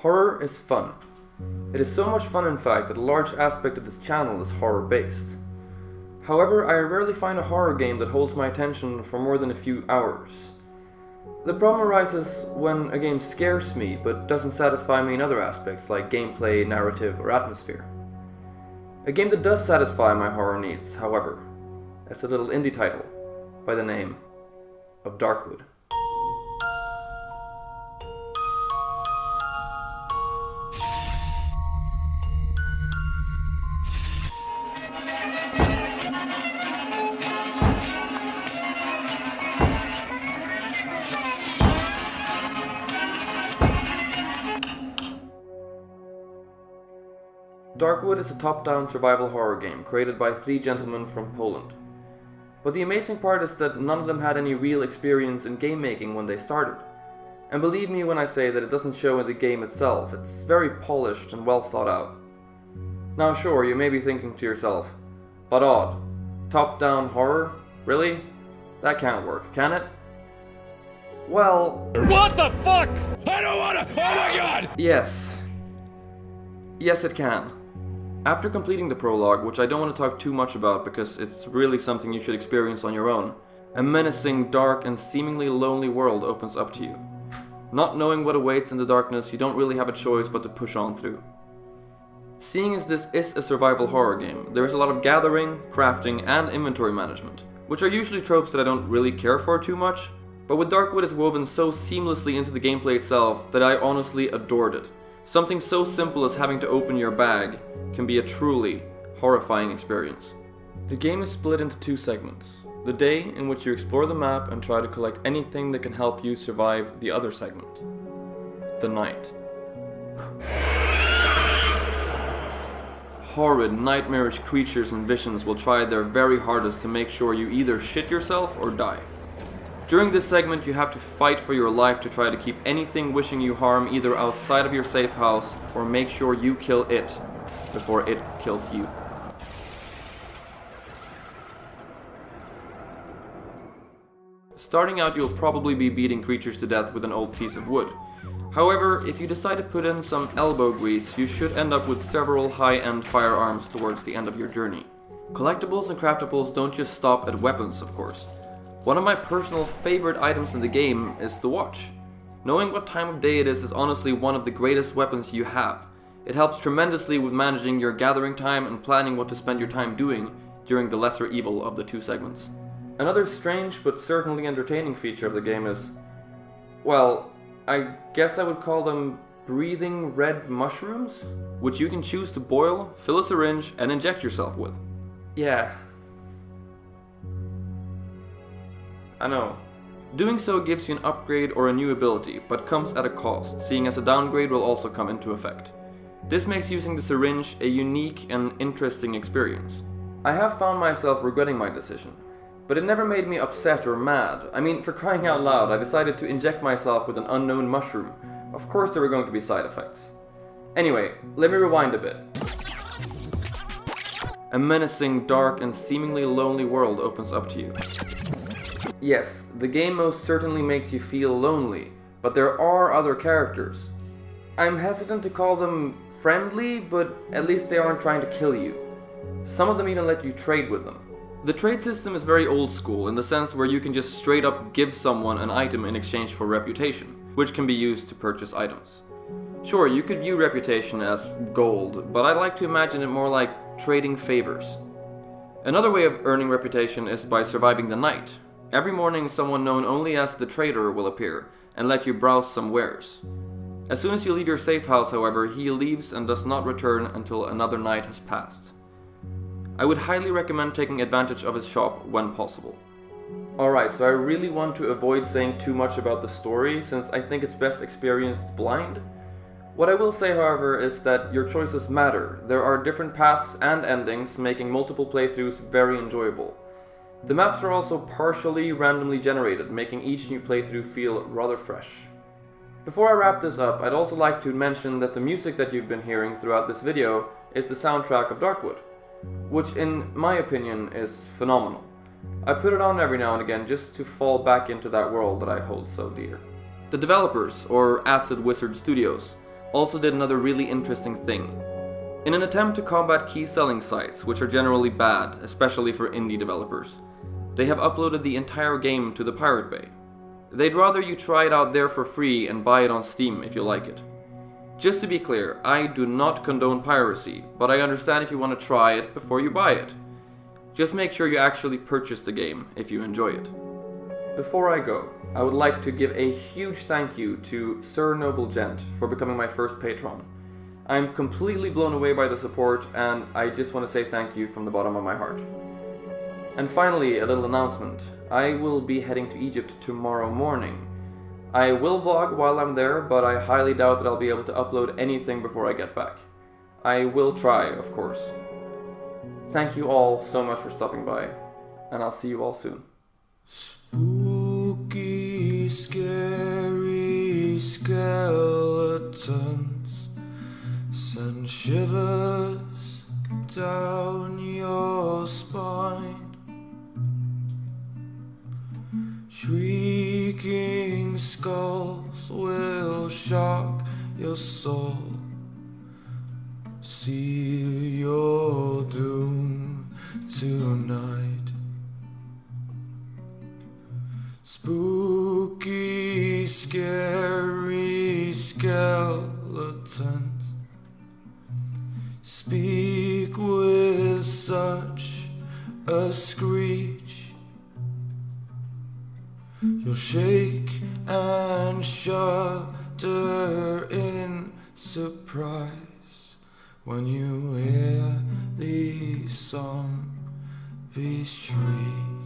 Horror is fun. It is so much fun in fact that a large aspect of this channel is horror based. However, I rarely find a horror game that holds my attention for more than a few hours. The problem arises when a game scares me but doesn't satisfy me in other aspects like gameplay, narrative, or atmosphere. A game that does satisfy my horror needs, however, is a little indie title by the name of Darkwood. Darkwood is a top-down survival horror game created by 3 gentlemen from Poland. But the amazing part is that none of them had any real experience in game making when they started. And believe me when I say that it doesn't show in the game itself, it's very polished and well thought out. Now sure, you may be thinking to yourself, but odd, top-down horror? Really? That can't work, can it? Well... What the fuck? I don't wanna... Oh my god! Yes. Yes, it can. After completing the prologue, which I don't want to talk too much about because it's really something you should experience on your own, a menacing, dark, and seemingly lonely world opens up to you. Not knowing what awaits in the darkness, you don't really have a choice but to push on through. Seeing as this is a survival horror game, there is a lot of gathering, crafting, and inventory management, which are usually tropes that I don't really care for too much, but with Darkwood it's woven so seamlessly into the gameplay itself that I honestly adored it. Something so simple as having to open your bag can be a truly horrifying experience. The game is split into 2 segments. The day, in which you explore the map and try to collect anything that can help you survive the other segment. The night. Horrid, nightmarish creatures and visions will try their very hardest to make sure you either shit yourself or die. During this segment, you have to fight for your life to try to keep anything wishing you harm either outside of your safe house or make sure you kill it before it kills you. Starting out, you'll probably be beating creatures to death with an old piece of wood. However, if you decide to put in some elbow grease, you should end up with several high-end firearms towards the end of your journey. Collectibles and craftables don't just stop at weapons, of course. One of my personal favorite items in the game is the watch. Knowing what time of day it is honestly one of the greatest weapons you have. It helps tremendously with managing your gathering time and planning what to spend your time doing during the lesser evil of the 2 segments. Another strange but certainly entertaining feature of the game is, well, I guess I would call them breathing red mushrooms, which you can choose to boil, fill a syringe, and inject yourself with. Yeah. I know. Doing so gives you an upgrade or a new ability, but comes at a cost, seeing as a downgrade will also come into effect. This makes using the syringe a unique and interesting experience. I have found myself regretting my decision, but it never made me upset or mad. I mean, for crying out loud, I decided to inject myself with an unknown mushroom. Of course there were going to be side effects. Anyway, let me rewind a bit. A menacing, dark, and seemingly lonely world opens up to you. Yes, the game most certainly makes you feel lonely, but there are other characters. I'm hesitant to call them friendly, but at least they aren't trying to kill you. Some of them even let you trade with them. The trade system is very old school in the sense where you can just straight up give someone an item in exchange for reputation, which can be used to purchase items. Sure, you could view reputation as gold, but I like to imagine it more like trading favors. Another way of earning reputation is by surviving the night. Every morning, someone known only as the trader will appear and let you browse some wares. As soon as you leave your safe house, however, he leaves and does not return until another night has passed. I would highly recommend taking advantage of his shop when possible. Alright, so I really want to avoid saying too much about the story since I think it's best experienced blind. What I will say, however, is that your choices matter. There are different paths and endings, making multiple playthroughs very enjoyable. The maps are also partially randomly generated, making each new playthrough feel rather fresh. Before I wrap this up, I'd also like to mention that the music that you've been hearing throughout this video is the soundtrack of Darkwood, which in my opinion is phenomenal. I put it on every now and again just to fall back into that world that I hold so dear. The developers, or Acid Wizard Studios, also did another really interesting thing. In an attempt to combat key selling sites, which are generally bad, especially for indie developers, they have uploaded the entire game to the Pirate Bay. They'd rather you try it out there for free and buy it on Steam if you like it. Just to be clear, I do not condone piracy, but I understand if you want to try it before you buy it. Just make sure you actually purchase the game if you enjoy it. Before I go, I would like to give a huge thank you to Sir Noble Gent for becoming my first patron. I'm completely blown away by the support, and I just want to say thank you from the bottom of my heart. And finally, a little announcement. I will be heading to Egypt tomorrow morning. I will vlog while I'm there, but I highly doubt that I'll be able to upload anything before I get back. I will try, of course. Thank you all so much for stopping by, and I'll see you all soon. Spooky, scary skeletons send shivers down your spine. Shrieking skulls will shock your soul. Seal your doom tonight. Spooky, scary skeletons speak with such a screech. You'll shake and shudder in surprise when you hear these zombies shriek.